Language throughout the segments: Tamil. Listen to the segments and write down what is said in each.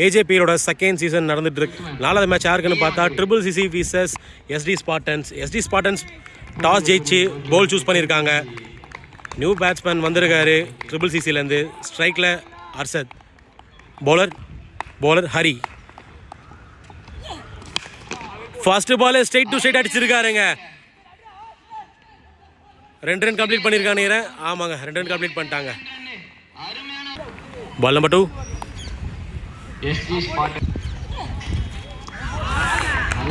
ஏஜேபியோட செகண்ட் சீசன் நடந்துட்டு இருக்கு. 4வது மேட்ச் யாருக்குன்னு பார்த்தா triple CC versus ST Spartans. ST Spartans toss ஜெயிச்சு போல் சூஸ் பண்ணியிருக்காங்க. நியூ பேட்ஸ்மேன் வந்திருக்காரு ட்ரிபிள் சிசிலேருந்து. ஸ்ட்ரைக்கில் Arshad, bowler Hari. First ball straight to straight அடிச்சிருக்காருங்க. 2 ரன் கம்ப்ளீட் பண்ணியிருக்கானுங்க. ஆமாங்க, 2 ரன் கம்ப்ளீட் பண்ணிட்டாங்க. Ball number 2.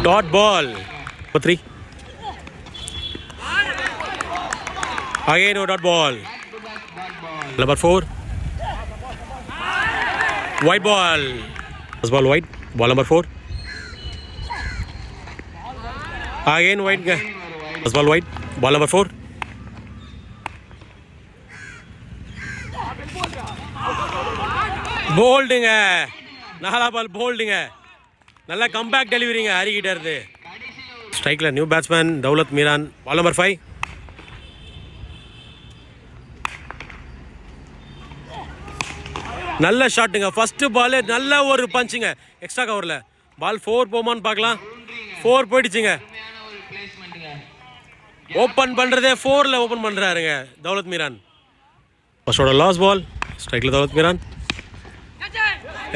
Dot ball. 3. Again, no dot ball. Number 4. White ball. First ball white. Ball number 4. Again white. First ball white. Ball number 4. போல்டுங்க. 4 பால் போல்டுங்க. நல்ல கம்பேக் டெலிவரிங்க ஹரிக்கிட்ட இருந்து. ஸ்ட்ரைக்கில் new batsman Daulat Meeran. Ball number 5. நல்ல ஷாட்டுங்க. ஃபர்ஸ்ட் பால் நல்ல ஒரு பஞ்சுங்க. எக்ஸ்ட்ரா கவரில் பால் 4 போமான்னு பார்க்கலாம். 4 போயிடுச்சுங்க. ஓப்பன் பண்ணுறதே 4ல் ஓப்பன் பண்ணுறாருங்க தௌலத் மீரான். ஃபர்ஸ்டோட லாஸ்ட் பால். ஸ்ட்ரைக்கில் தௌலத் மீரான்.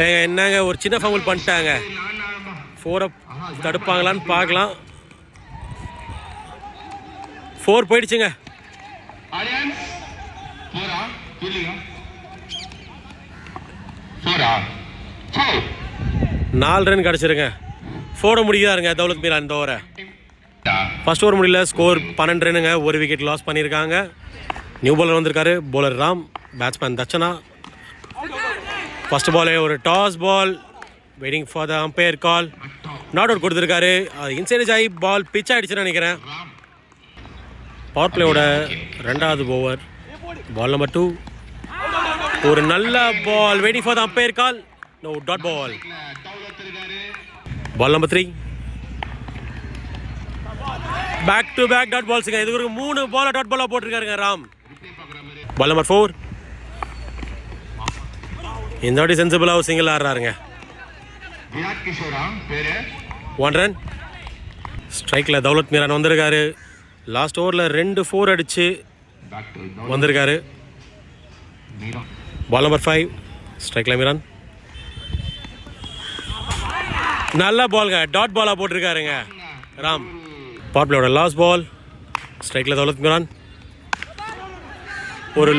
என்னங்க ஒரு சின்ன ஃபவுல் பண்ணிட்டாங்க. 4 தடுப்பாங்களான்னு பார்க்கலாம். 4 போயிடுச்சுங்க. 4 ரன் கிடச்சிருங்க. 4 முடிக்கிறாருங்க தௌலத் மீரான் இந்த ஓவரை. ஃபர்ஸ்ட் ஓவர் முடியல. ஸ்கோர் 12 ரன்னுங்க. 1 விக்கெட் லாஸ் பண்ணியிருக்காங்க. நியூ பாலர் வந்திருக்காரு. Bowler Ram, batsman Dakshana. First பாலே ஒரு toss ball. Waiting for the umpire call. Not out கொடுத்துருக்காரு. இன்சைட் ஆகி பால் பிச் ஆகிடுச்சுன்னு நினைக்கிறேன். பவர் பிளேயோட 2வது ஓவர். பால் நம்பர் 2. ஒரு நல்ல ball. Waiting for the umpire call. No dot ball. Ball number 3. Back to back dot பால்ஸுங்க. இது ஒரு 3 பால் டாட் பாலாக போட்டிருக்காருங்க ராம். பால் நம்பர் 4. இந்த வாட்டி சென்சிபிளாக சிங்கிள் ஆடுறாருங்க. 1 ரன். ஸ்ட்ரைக்கில் தௌலத் மீரான் வந்திருக்காரு. லாஸ்ட் ஓவரில் 2 4 அடிச்சு வந்திருக்காரு. Ball number 5. ஸ்ட்ரைக்கில் மீரான். நல்ல பால்ங்க. டாட் பாலாக போட்டிருக்காருங்க ராம். பவர் பிளேயோட லாஸ்ட் பால். ஸ்ட்ரைக்கில் தௌலத் மீரான். ஒரு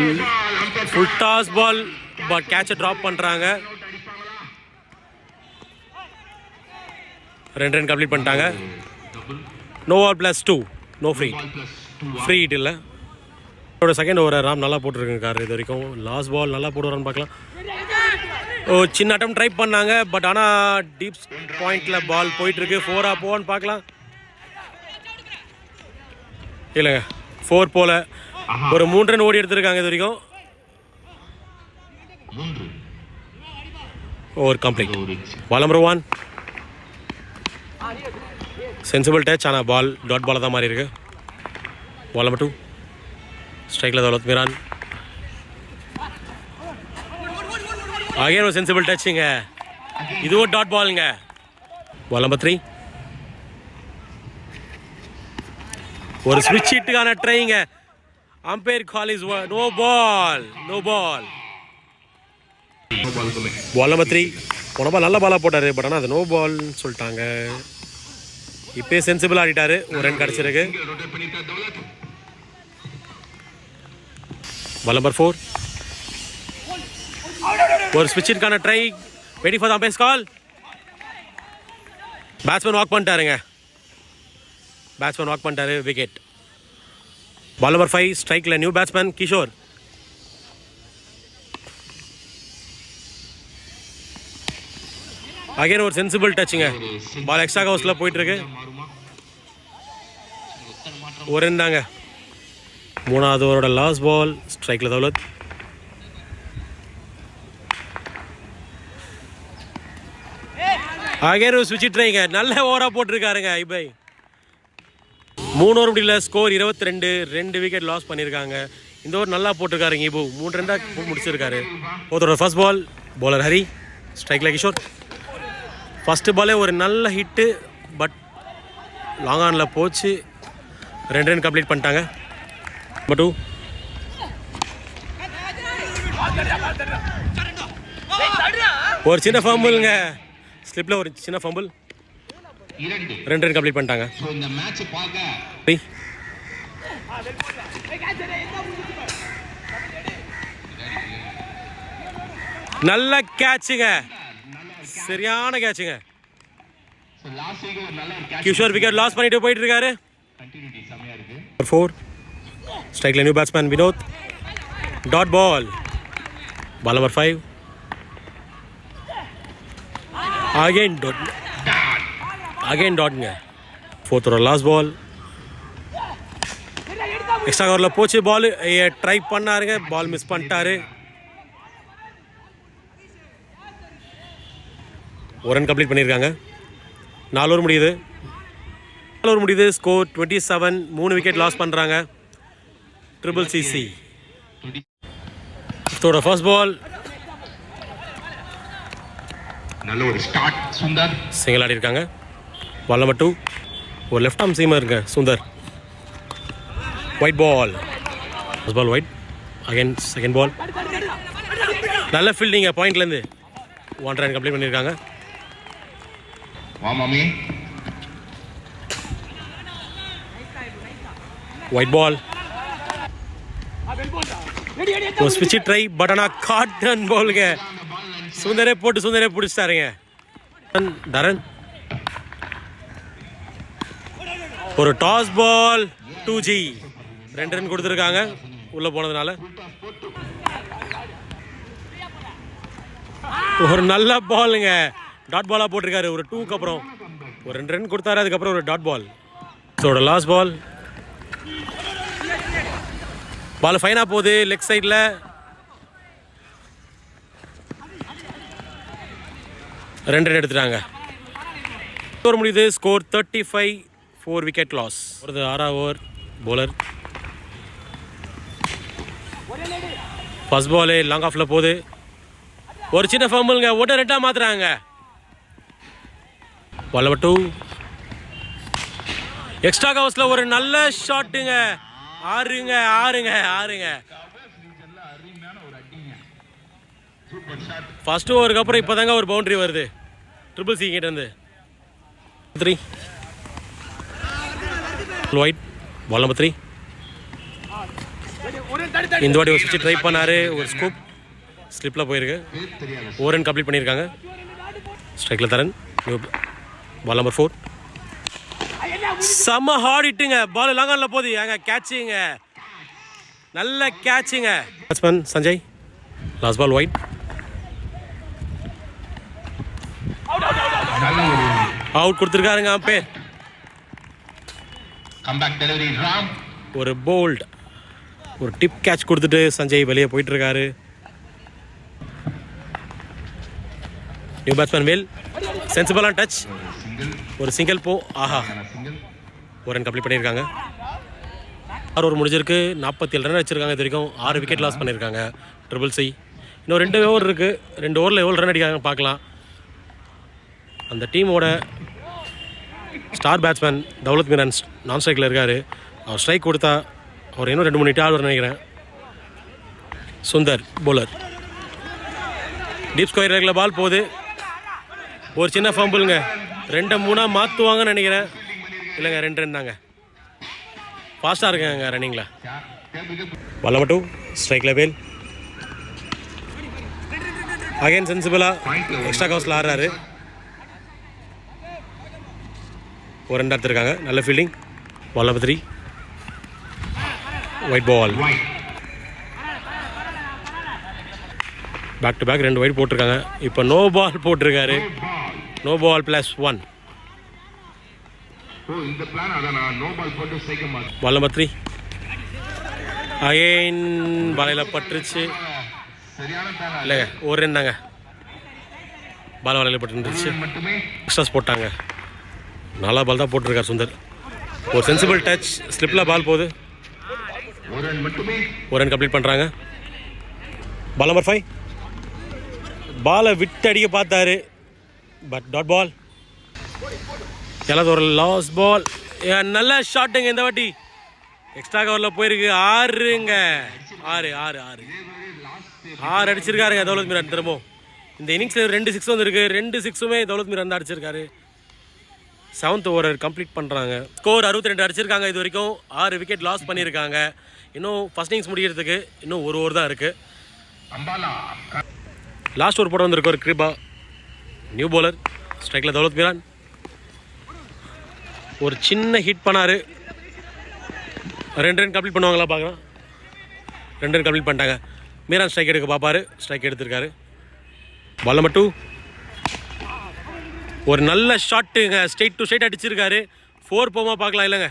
ஃபுல் டாஸ் பால். பட் கேட்சை ட்ராப் பண்ணுறாங்க. 2 ரன் கம்ப்ளீட் பண்ணிட்டாங்க. No ball +2. No free hit இல்லை. அவரோட செகண்ட் ஓவரை ராம் நல்லா போட்டிருக்காரு இது வரைக்கும். லாஸ்ட் பால் நல்லா போடுவாரான்னு பார்க்கலாம். சின்ன அட்டம் ட்ரை பண்ணாங்க. பட் ஆனால் டீப் பாயிண்டில் பால் போயிட்டுருக்கு. 4 போவான்னு பார்க்கலாம். இல்லைங்க, 4 போல. ஒரு 3 ரன் ஓடி எடுத்திருக்காங்க இது வரைக்கும். Over complete. Ball number 1. Sensible touch. ஆனால் பால் டாட் பாலாக தான் மாறி இருக்கு. Ball number 2. ஸ்ட்ரைக்கில் தௌலத் மீரான். அகைன் ஒரு சென்சிபிள் டச்சுங்க. இதுவும் டாட் பாலுங்க. Ball number 3. ஒரு ஸ்விட்ச் ஹிட்டுக்கான ட்ரைங்க. Umpire call is no ball. No ball. Ball number 3. போன பால் நல்ல பாலாக போட்டார். பட் ஆனால் அது நோ பால்னு சொல்லிட்டாங்க. இப்போ சென்சிபிள் ஆடிட்டாரு. ஒரு ரன் கிடச்சிருக்கு. Ball number 4. ஒரு ஸ்விட்சிற்கான try. Waiting for the umpire's call. Batsman walk பண்ணிட்டாருங்க. விக்கெட். Ball number 5. ஸ்ட்ரைக்கில் நியூ பேட்ஸ்மேன் கிஷோர். அகைன் ஒரு சென்சிபிள் டச்சுங்க. பால் எக்ஸ்ட்ரா ஹவுஸில் போயிட்டுருக்கு. ஒரு ரன் தாங்க. 3வது ஓவரோட லாஸ்ட் பால். ஸ்ட்ரைக்கில் தௌலத். அகைன் ஒரு ஸ்விட்ச் ட்ரைங்க. நல்ல ஓவராக போட்டிருக்காருங்க ஐபை. 3 ஓவர் முடியல. ஸ்கோர் 22. 2 விக்கெட் லாஸ் பண்ணியிருக்காங்க. இந்த ஓவர் நல்லா போட்டிருக்காருங்க. இப்போ 3 ரன் முடிச்சிருக்காரு. ஒருத்தரோட ஃபர்ஸ்ட் பால். பவுலர் ஹரி. ஸ்ட்ரைக்கில் கிஷோர். ஃபஸ்ட்டு பாலே ஒரு நல்ல ஹிட்டு, பட் லாங் ஆனில் போச்சு. 2 ரன் கம்ப்ளீட் பண்ணிட்டாங்க. நம்பர் 2. ஒரு சின்ன ஃபம்பிள்ங்க, ஸ்லிப்பில் ஒரு சின்ன ஃபம்பிள். 2 ரன் கம்ப்ளீட் பண்ணிட்டாங்க. நல்ல கேட்சுங்க, சரியான கேட்சுங்க. கிஷோர் விக்கெட் லாஸ் பண்ணிட்டு போயிட்டு இருக்காரு. 4. ஸ்ட்ரைக்ல new batsman Vinod. Dot ball. Ball number 5. Again dot, again டாட்ங்க. 4th over last ball. Extra கவரில் போச்சு பால். ட்ரை பண்ணாருங்க, பால் மிஸ் பண்ணிட்டாரு. 1 ரன் கம்ப்ளீட் பண்ணியிருக்காங்க. 4 ஓவர் முடியுது. 4 ஓவர் முடியுது. ஸ்கோர் 27. 3 விக்கெட் லாஸ் பண்ணுறாங்க. Triple CC. 5th over first ball. நல்ல ஒரு ஸ்டார்ட். சுந்தர் சிங்கிள் ஆடி இருக்காங்க. Ball number 2. ஒரு லெஃப்ட் ஆர்ம் சீமர் இருக்க Sundar. Wide ball. First ball wide. Again second ball. நல்ல ஃபீல்டிங்க பாயிண்ட்லேருந்து. 1 ரன் கம்ப்ளீட் பண்ணியிருக்காங்க. Wide ball. ஒரு ஸ்விட்ச் ட்ரை, பட் ஆனால் காட்டன் பாலுங்க. சுந்தரே பிடிச்சிட்டாருங்க. தரன் ஒரு டாஸ் பால். 2G. 2 ரன் கொடுத்துருக்காங்க உள்ளே போனதுனால. ஒரு நல்ல பாலுங்க, டாட் பாலாக போட்டிருக்காரு. ஒரு 2க்கு அப்புறம் ஒரு 2 ரன் கொடுத்தாரு. அதுக்கப்புறம் ஒரு dot ball. So last ball. Ball ஃபைனாக போகுது லெக் சைடில். ரன் எடுத்துட்டாங்க. ஸ்கோர் முடியுது. ஸ்கோர் 35. 4 wicket loss. ஒரு 6வது ஓவர் போலர். ஃபர்ஸ்ட் பாலே லாங் ஆஃபில் போகுது. ஒரு சின்ன ஃபம்பிள்ங்க, ஒட்ட 2 மாத்துறாங்க. பால் நம்பர் 2. எக்ஸ்ட்ரா கவர்ஸில் ஒரு நல்ல ஷாட்டுங்க. ஆறுங்க. ஃபர்ஸ்ட் ஓவருக்கு அப்புறம் இப்போ தாங்க ஒரு பவுண்டரி வருது ட்ரிபிள் சி கிட்ட இருந்து. 3. ஒயிட். Ball number 3. இந்த வாட்டி ஒரு ஸ்விட்ச் ட்ரை பண்ணாரு. ஒரு ஸ்கூப் ஸ்லிப்பில் போயிருக்கு. 1 ரன் கம்ப்ளீட் பண்ணியிருக்காங்க. ஸ்ட்ரைக்கில் தரன். பால் நம்பர் 4. செம்ம ஹார்ட் ஹிட்டுங்க. பால் லாங் ஆனில் போகுது. அங்கே கேட்சுங்க, நல்ல கேட்சுங்க. Batsman Sanjay. Last ball wide. Out கொடுத்துருக்காருங்க அம்பேர். ஒரு போல்ட், ஒரு டிப் கேட்ச் கொடுத்துட்டு சஞ்சய் வெளியே போயிட்டு இருக்காரு. New batsman Vel. சென்சிபிளான டச். ஒரு சிங்கிள் போ. ஆஹா, 1 ரன் கம்ப்ளீட் பண்ணியிருக்காங்க. 6 ஓவர் முடிஞ்சிருக்கு. 47 ரன் வச்சுருக்காங்க. இது வரைக்கும் 6 விக்கெட் லாஸ் பண்ணியிருக்காங்க ட்ரிபிள் சி. இன்னும் 2 ஓவர் இருக்குது. 2 ஓவரில் எவ்வளோ ரன் அடிக்காங்க பார்க்கலாம். அந்த டீமோட ஸ்டார் பேட்ஸ்மேன் தௌலத் மீரான் நான் ஸ்ட்ரைக்கில் இருக்கார். அவர் ஸ்ட்ரைக் கொடுத்தா அவர் இன்னும் 2-3 ஹிட் ஆடுவார்னு நினைக்கிறேன். சுந்தர் போலர். டீப் ஸ்கொயர் ரேக்கில் பால் போகுது. ஒரு சின்ன ஃபம்பிளுங்க. 2-3 மாற்றுவாங்கன்னு நினைக்கிறேன். இல்லைங்க, 2 ரன் தாங்க. ஃபாஸ்ட்டாக இருக்காங்க ரன்னிங்கில். Ball number 2. ஸ்ட்ரைக்கில் வேல். அகைன் சென்சிபிளாக எக்ஸ்ட்ரா கவர்ஸில் ஆடுறாரு. 1 ரன் எடுத்துருக்காங்க. நல்ல fielding. Ball number 3. White ball. Back to back 2 wide போட்டிருக்காங்க. இப்போ நோ பால் போட்டிருக்காரு. No ball +1. Ball number 3. Again பாலையில் பட்டுருச்சு. இல்லைங்க, 1 ரன் தாங்க. பால் வலையில் பட்டுருந்துச்சு. எக்ஸ்ட்ராஸ் போட்டாங்க. நல்லா பால் தான் போட்டிருக்கார் சுந்தர். ஒரு சென்சிபிள் டச். ஸ்லிப்பில் பால் போகுது. 1 ரன் கம்ப்ளீட் பண்ணுறாங்க. Ball number 5. பாலை விட்டு அடிக்க பார்த்தாரு. But dot ball. எல்லாத்தும் ஒரு லாஸ்ட் பால். நல்ல ஷாட்டுங்க இந்த வாட்டி. எக்ஸ்ட்ரா கவரில் போயிருக்கு. 6ங்க. 6 அடிச்சிருக்காருங்க தௌலத் மீரான். திரும்பவும் இந்த இன்னிங்ஸில் 2 6 வந்துருக்கு. 2 6மே தௌலத் மீரான் தான் அடிச்சிருக்காரு. 7th ஓவர் கம்ப்ளீட் பண்ணுறாங்க. ஸ்கோர் 62 அடிச்சிருக்காங்க. இது வரைக்கும் 6 விக்கெட் லாஸ் பண்ணியிருக்காங்க. இன்னும் ஃபர்ஸ்ட் இன்னிங்ஸ் முடிகிறதுக்கு இன்னும் 1 ஓவர் தான் இருக்குது. லாஸ்ட் ஓவர் போட வந்திருக்கு ஒரு கிரிபா. New bowler. ஸ்ட்ரைக்கில் தௌலத் மீரான். ஒரு சின்ன ஹிட் பண்ணார். 2 ரன் கம்ப்ளீட் பண்ணுவாங்களா பார்க்கலாம். 2 ரன் கம்ப்ளீட் பண்ணிட்டாங்க. மீரான் ஸ்ட்ரைக் எடுக்க பார்ப்பாரு. ஸ்ட்ரைக் எடுத்திருக்காரு. Ball number 2. ஒரு நல்ல ஷாட்டுங்க. ஸ்ட்ரைட் டு ஸ்ட்ரைட் அடிச்சிருக்காரு. 4 போமா பார்க்கலாம். இல்லைங்க,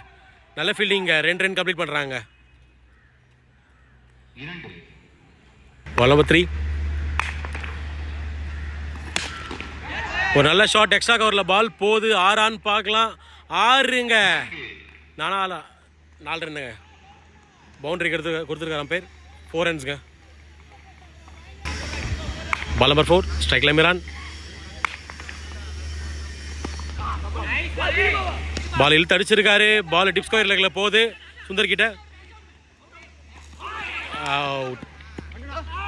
நல்ல ஃபீல்டிங்க. 2 ரன் கம்ப்ளீட் பண்ணுறாங்க. Ball number 3. ஒரு நல்ல ஷாட். எக்ஸ்ட்ரா கவரில் பால் போகுது. 6 பார்க்கலாம். 6ங்க. 4 ரன்னுங்க. பவுண்டரி கொடுத்துருக்காரு பேர். 4 ரன்ஸுங்க. பால் நம்பர் 4. ஸ்ட்ரைக்கில் மீரான். பால் இழுத்து அடிச்சிருக்காரு. பால் டிப் ஸ்கொயர் லெக்கில் போகுது. சுந்தர் கிட்ட out.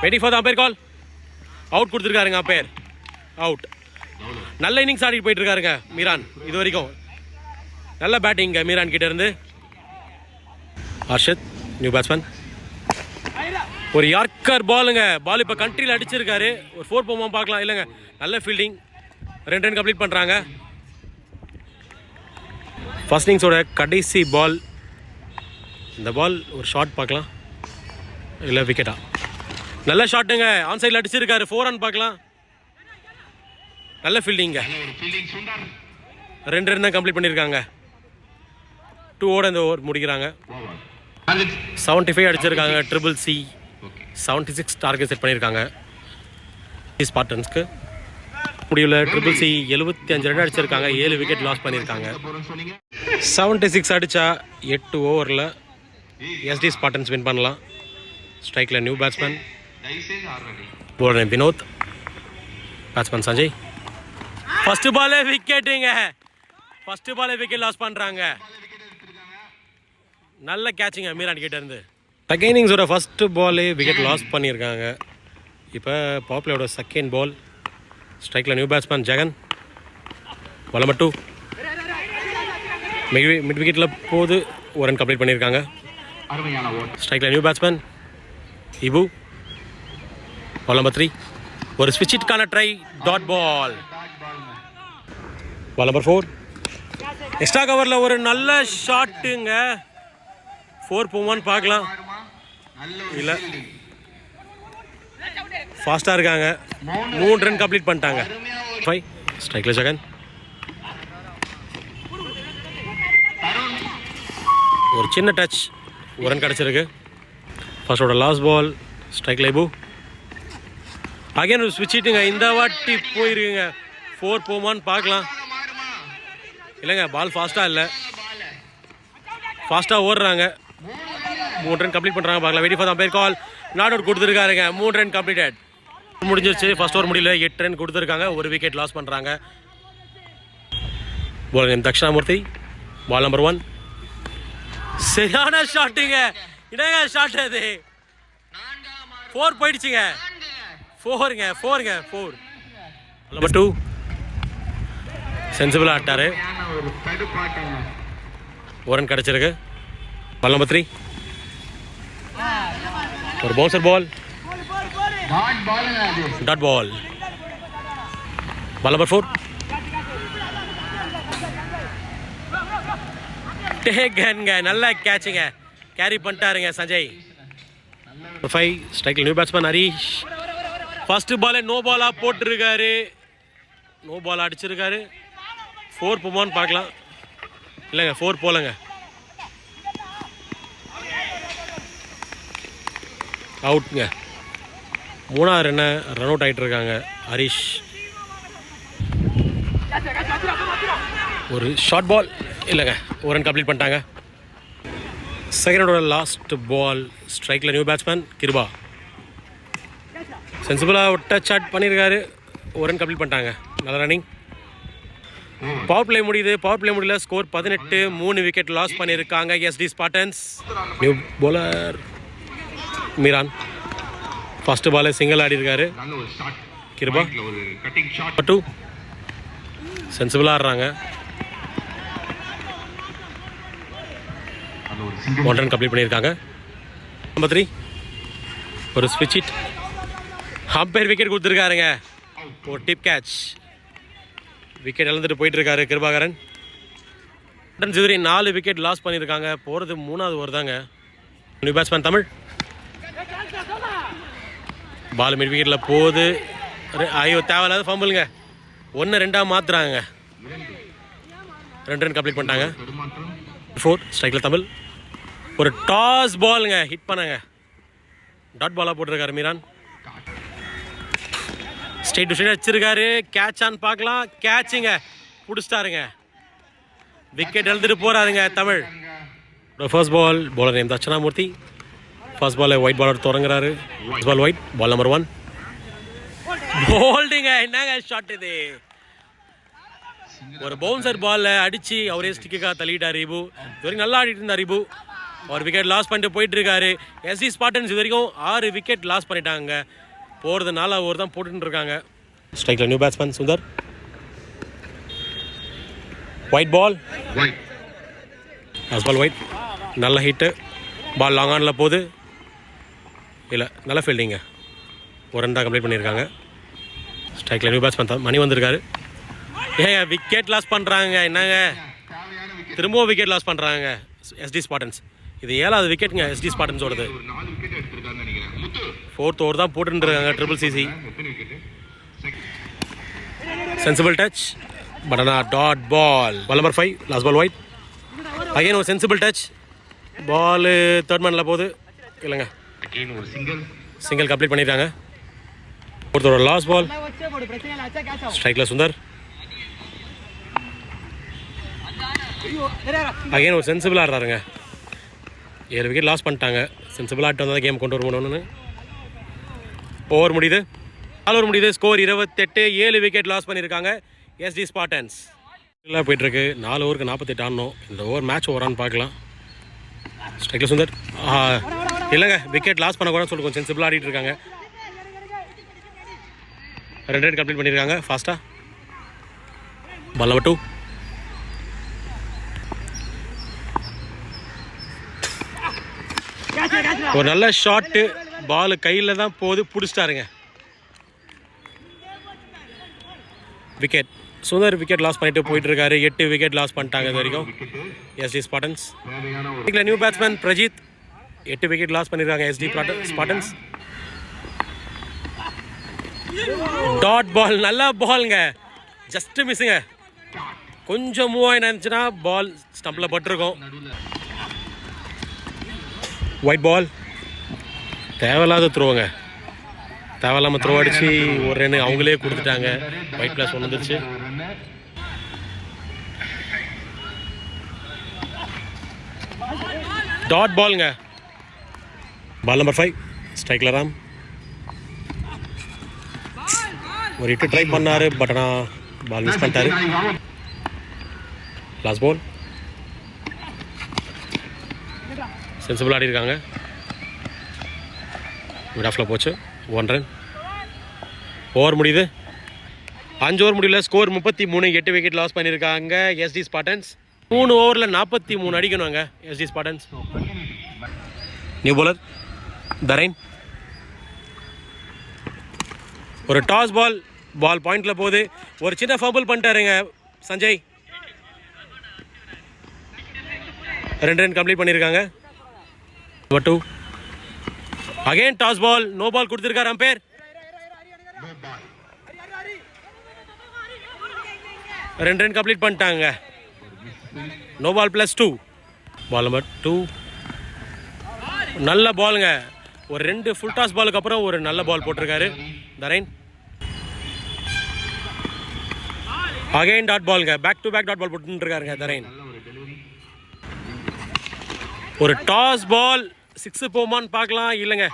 Waiting for the umpire call. Out கொடுத்துருக்காருங்க அம்பையர். அவுட். நல்ல இன்னிங்ஸ் ஆடிட்டு போயிட்டு இருக்காருங்க மீரான். இது வரைக்கும் நல்ல பேட்டிங்க மீரான் கிட்ட இருந்து. Harshad new batsman. ஒரு யார்க்கர் பாலுங்க. பால் இப்போ கண்ட்ரியில் அடிச்சிருக்காரு. ஒரு 4 போமா பார்க்கலாம். இல்லைங்க, நல்ல ஃபீல்டிங். 2 ரன் கம்ப்ளீட் பண்ணுறாங்க. ஃபர்ஸ்ட் இன்னிங்ஸோட கடைசி பால். இந்த பால் ஒரு ஷாட் பார்க்கலாம். இல்லை விக்கெட்டா? நல்ல ஷாட்டுங்க. ஆன் சைடில் அடிச்சிருக்காரு. 4 ரன் பார்க்கலாம். நல்ல ஃபீல்டிங்க. 2 ரன் தான் கம்ப்ளீட் பண்ணியிருக்காங்க. 2 ஓட இந்த ஓவர் முடிக்கிறாங்க. 75 அடிச்சிருக்காங்க. ட்ரிபிள் சி 76 டார்கெட் செட் பண்ணியிருக்காங்க ஸ்பார்டன்ஸ்க்கு. முடிவில் ட்ரிபிள் சி 75 ரன் அடிச்சிருக்காங்க. 7 விக்கெட் லாஸ் பண்ணியிருக்காங்க. 76 அடித்தா 8 ஓவரில் எஸ்டி ஸ்பார்டன்ஸ் வின் பண்ணலாம். ஸ்ட்ரைக்கில் new batsman. Bowler Vinod. Batsman Sanjay. First பாலே விக்கெட்டுங்க. ஃபர்ஸ்ட் பாலே விக்கெட் லாஸ் பண்ணுறாங்க. நல்ல கேட்சிங்க மீரான் கிட்ட இருந்து. செகண்ட் இன்னிங்ஸோட ஃபர்ஸ்ட் பாலே விக்கெட் லாஸ் பண்ணியிருக்காங்க. இப்போ பாப்புலரோட செகண்ட் பால். ஸ்ட்ரைக்கில் new batsman Jagan. Ball number 2. Mid விக்கெட்டில் போது 1 ரன் கம்ப்ளீட் பண்ணியிருக்காங்க. ஸ்ட்ரைக்கில் new batsman Ibu. Ball number 3. ஒரு ஸ்விட்ச் ஹிட்கான try. Dot ball. Ball number 4. Extra கவரில் ஒரு நல்ல ஷாட்டுங்க. 4 போவான்னு பார்க்கலாம். இல்லை, ஃபாஸ்ட்டாக இருக்காங்க. 3 ரன் கம்ப்ளீட் பண்ணிட்டாங்க. 5. ஸ்ட்ரைக்கில் ஜெகன். ஒரு சின்ன டச். 1 ரன் கிடச்சிருக்கு. ஃபர்ஸ்டோட லாஸ்ட் பால். ஸ்ட்ரைக்கில் இபு. அகைன் ஒரு ஸ்விட்ச் ஹிட்டுங்க. இந்த வாட்டி போயிருக்குங்க. 4 போமான்னு பார்க்கலாம். இல்லைங்க, பால் ஃபாஸ்ட்டாக இல்லை. ஃபாஸ்ட்டாக ஓடுறாங்க. 3 ரன் கம்ப்ளீட் பண்ணுறாங்க பார்க்கலாம். Waiting for the umpire call. Not out கொடுத்துருக்காருங்க. 3 ரன் கம்ப்ளீட்டட். முடிஞ்சிருச்சு. ஃபர்ஸ்ட் ஓவர் முடியல. 8 ரன் கொடுத்துருக்காங்க. 1 விக்கெட் லாஸ் பண்ணுறாங்க. பால் தக்ஷணாமூர்த்தி. Ball number 1. சரியான ஷாட்டுங்க. என்னங்க ஷாட் அது? 4 போயிடுச்சுங்க. 4ங்க. 4 நம்பர் 2. சென்சிபிளாக ஆட்டாரு. 1 ரன் கிடச்சிருக்கு. Ball number 3. ஒரு bouncer ball. Dot ball. Ball number 4. டேகன்ங்க. நல்ல கேட்சுங்க. கேரி பண்ணிட்டாருங்க சஞ்சய். 5. ஸ்ட்ரைக்கில் நியூ பேட்ஸ்மேன் ஹரீஷ். ஃபர்ஸ்ட் பாலே நோ பாலாக போட்டிருக்காரு. நோ பால் அடிச்சிருக்காரு. 4 போமான்னு பார்க்கலாம். இல்லைங்க, 4 போலங்க. அவுட்ங்க. 3ஆவது ரன் அவுட் ஆகிட்டு இருக்காங்க ஹரீஷ். ஒரு ஷார்ட் பால். இல்லைங்க, 1 ரன் கம்ப்ளீட் பண்ணிட்டாங்க. செகண்டோட லாஸ்ட் பால். ஸ்ட்ரைக்கில் நியூ பேட்ஸ்மேன் கிருபா. சென்சிபிளாக டச் ஷாட் பண்ணியிருக்காரு. 1 ரன் கம்ப்ளீட் பண்ணிட்டாங்க. நல்ல ரன்னிங். பவர் பிளே முடியல. ஸ்கோர் 18, 3 விக்கெட் லாஸ் பண்ணியிருக்காங்க ST Spartans. New bowler Meeran first ball single ஆடி இருக்காரு. கிருபா பட்டு சென்சிபிளாக ஆடுறாங்க. 1 ரன் கம்ப்ளீட் பண்ணியிருக்காங்க. நம்பர் 3 ஒரு ஸ்விட்ச் ஹிட். Umpire wicket கொடுத்துருக்காருங்க. ஒரு டிப் கேட்ச். விக்கெட் இழந்துட்டு போயிட்டு இருக்காரு கிருபாகரன். இதுவரை 4 விக்கெட் லாஸ் பண்ணியிருக்காங்க. போகிறது 3வது ஓவர் தாங்க. New batsman Tamil. Ball mid விக்கெட்டில் போகுது. ஐயோ தேவையில்லாத ஃபம்பிளுங்க. 1-2 மாற்றுறாங்க. 2 ரன் கம்ப்ளீட் பண்ணிட்டாங்க. 4 ஸ்ட்ரைக்கில் தமிழ். ஒரு டாஸ் பாலுங்க ஹிட் பண்ணாங்க. டாட் பாலாக போட்டிருக்காரு மீரான். ஸ்ட்ரெயிட் டு ஸ்ட்ரெயிட் வச்சிருக்காரு. கேட்ச் ஆன் பார்க்கலாம். கேட்சுங்க பிடிச்சிட்டாருங்க. விக்கெட் எழுந்துட்டு போறாருங்க Tamil. First ball bowler name Dakshinamurthy. First ball wide bowler தொடங்குறாரு. First ball wide. Ball number 1 போல்டுங்க. என்னங்க ஷாட் இது. ஒரு பவுன்சர் பால்ல அடிச்சு அவரே ஸ்டிக்காக தள்ளிட்டார் ரிபு. இது வரைக்கும் நல்லா ஆடிட்டு இருந்தார் ரிபு. ஒரு விக்கெட் லாஸ் பண்ணிட்டு போயிட்டு இருக்காரு. எஸ்டி ஸ்பார்டன்ஸ் இது வரைக்கும் 6 விக்கெட் லாஸ் பண்ணிட்டாங்க. போகிறது 4வது ஓவர் தான் போட்டுட்டு இருக்காங்க. ஸ்ட்ரைக்கில் new batsman Sundar. Wide ball. First ball wide. நல்ல ஹிட்டு. பால் லாங் ஆனில் போகுது. இல்லை நல்ல ஃபீல்டிங்க. ஒரு ரன் தான் கம்ப்ளீட் பண்ணியிருக்காங்க. ஸ்ட்ரைக்கில் நியூ பேட்ஸ்மேன் மணி வந்திருக்காரு. ஏங்க விக்கெட் லாஸ் பண்ணுறாங்க. என்னங்க திரும்பவும் விக்கெட் லாஸ் பண்ணுறாங்க எஸ்டி ஸ்பார்டன்ஸ். இது 7வது விக்கெட்டுங்க எஸ்டி ஸ்பார்டன்ஸோடது. 4th ஓவர் தான் போட்டுட்டு இருக்காங்க triple CC. Sensible touch but ஆனால் dot ball. Ball number 5 last ball wide. Again ஒரு சென்சிபிள் டச். பால் தேர்ட் மேனில் போகுது. இல்லைங்க சிங்கிள் கம்ப்ளீட் பண்ணியிருக்காங்க. ஒருத்தரோட லாஸ்ட் பால். ஸ்ட்ரைக்கில் சுந்தர். அகைன் ஒரு சென்சிபிளாக ஆடுறாருங்க. 7 விக்கெட் லாஸ் பண்ணிட்டாங்க. சென்சிபிளாக ஆட்டு வந்தால் கேம் கொண்டு வரணும்னு. ஓவர் முடியுது. 4 ஓவர் முடியுது. ஸ்கோர் 28. 7 விக்கெட் லாஸ் பண்ணியிருக்காங்க எஸ்டி ஸ்பார்டன்ஸ். எல்லாம் போயிட்டுருக்கு. 4 ஓவருக்கு 48 ஆடணும். இந்த ஓவர் மேட்ச் ஓவரான்னு பார்க்கலாம். ஸ்ட்ரைக்கில் சுந்தர். இல்லைங்க விக்கெட் லாஸ் பண்ணக்கூடாதுன்னு சொல்லி கொஞ்சம் சென்சிபிளாக ஆடிட்டு இருக்காங்க. 2 ரன் கம்ப்ளீட் பண்ணியிருக்காங்க ஃபாஸ்ட்டாக. பால் நம்பர் 2 ஒரு நல்ல ஷாட்டு. பால் கையில் தான் போகுது. பிடிச்சிட்டாருங்க. விக்கெட். சுந்தர் விக்கெட் லாஸ் பண்ணிட்டு போயிட்டு இருக்காரு. 8 விக்கெட் லாஸ் பண்ணிட்டாங்க இது வரைக்கும் SD Spartans. New batsman Prajith. 8 wicket loss பண்ணியிருக்காங்க எஸ்டி ஸ்பார்டன்ஸ். Dot ball. நல்ல பால்ங்க. ஜஸ்ட் மிஸ்ஸுங்க. கொஞ்சம் மூவ் ஆகி நினச்சுன்னா பால் ஸ்டம்பில் பட்டிருக்கும். White ball. தேவையில்லாத த்ரோங்க. தேவையில்லாமல் த்ரோ அடித்து ஒரு ரன் அவங்களே கொடுத்துட்டாங்க. ஒயிட் பிளஸ் 1 வந்துருச்சு. டாட் பாலுங்க. பால் நம்பர் 5 ஸ்ட்ரைக்கில் ராம். ஒரு ஹிட்டு ட்ரை பண்ணார் பட் ஆனால் பால் மிஸ் பண்ணிட்டாரு. Last ball. சென்சிபிள் ஆடி இருக்காங்க. மிட் ஆஃபில் போச்சு. 1 ரன். ஓவர் முடியுது. 5 ஓவர் முடியல. ஸ்கோர் 33. 8 விக்கெட் லாஸ் பண்ணியிருக்காங்க எஸ்டி ஸ்பார்டன்ஸ். 3 ஓவரில் 43 அடிக்கணுங்க ST Spartans. New bowler Tharain. ஒரு டாஸ் பால். பால் பாயிண்டில் போகுது. ஒரு சின்ன ஃபம்பிள் பண்ணிட்டாருங்க சஞ்சய். 2 ரன் கம்ப்ளீட் பண்ணியிருக்காங்க. 2 again toss ball. No ball கொடுத்துருக்காரு அம்பையர். 2 ரன் கம்ப்ளீட் பண்ணிட்டாங்க. No ball +2. பால் நம்பர் 2 நல்ல பாலுங்க. ஒரு 2 ஃபுல் டாஸ் பாலுக்கு அப்புறம் ஒரு நல்ல பால் போட்டிருக்காரு தரைன். அகைன் டாட் பாலுங்க. Back to back dot ball போட்டுருக்காருங்க தரைன். ஒரு டாஸ் பால் 6 போமான்னு பார்க்கலாம். இல்லைங்க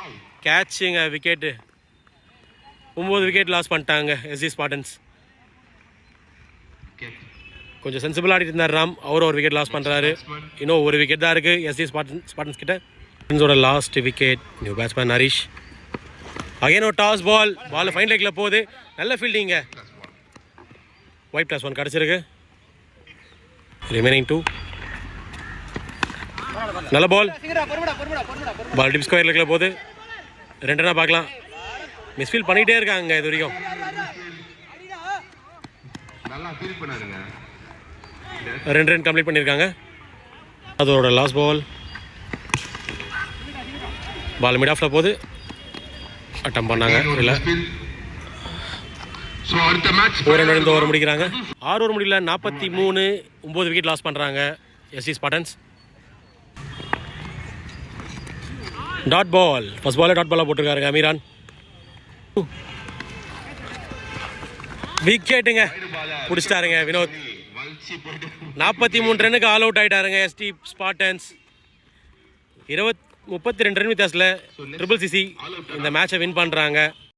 கேட்சுங்க. விக்கெட்டு. 9 விக்கெட் லாஸ் பண்ணிட்டாங்க எஸ்டி ஸ்பார்டன்ஸ். கொஞ்சம் சென்சிபிளாக ஆடிட்டு இருந்தார் ராம். அவரும் ஒரு விக்கெட் லாஸ் பண்ணுறாரு. இன்னும் ஒரு விக்கெட் தான் இருக்குது எஸ்டி ஸ்பாட்டன்ஸ் கிட்ட. ஸ்பாட்டன்ஸோட last wicket. New batsman Harish. Again ஒரு டாஸ் பால் ஃபைன் லெக்கில் போகுது. நல்ல ஃபீல்டிங்க. ஒயிட் +1 கிடச்சிருக்கு. ரிமைனிங் 2. நல்ல பால் டிப் ஸ்கொயர் லெக்கில் போகுது. 2 ரன்னா பார்க்கலாம். மிஸ்ஃபீல் பண்ணிகிட்டே இருக்காங்க இது வரைக்கும். ரெண்டு ரன் கம்ப்ளீட் பண்ணியிருக்காங்க. அதோட லாஸ்ட் பால் மிட் ஆஃப்ல போகுது. அட்டம் பண்ணாங்க இல்லை. 4 ரன் இந்த ஓவர் முடிக்கிறாங்க. 6 ஓவர் முடியல. 43 9 விக்கெட் லாஸ் பண்ணுறாங்க ST Spartans. Dot ball first பாலே டாட் பாலாக போட்டிருக்காருங்க அமீரான். விக்கெட்டுங்க பிடிச்சிட்டாருங்க வினோத். 43 ரன்னுக்கு ஆல் அவுட் ஆகிட்டாருங்க எஸ்டி ஸ்பாட்டன்ஸ். 32 ரன் வித்தியாசத்தில் ட்ரிபிள் சிசி இந்த மேட்சை வின் பண்ணுறாங்க.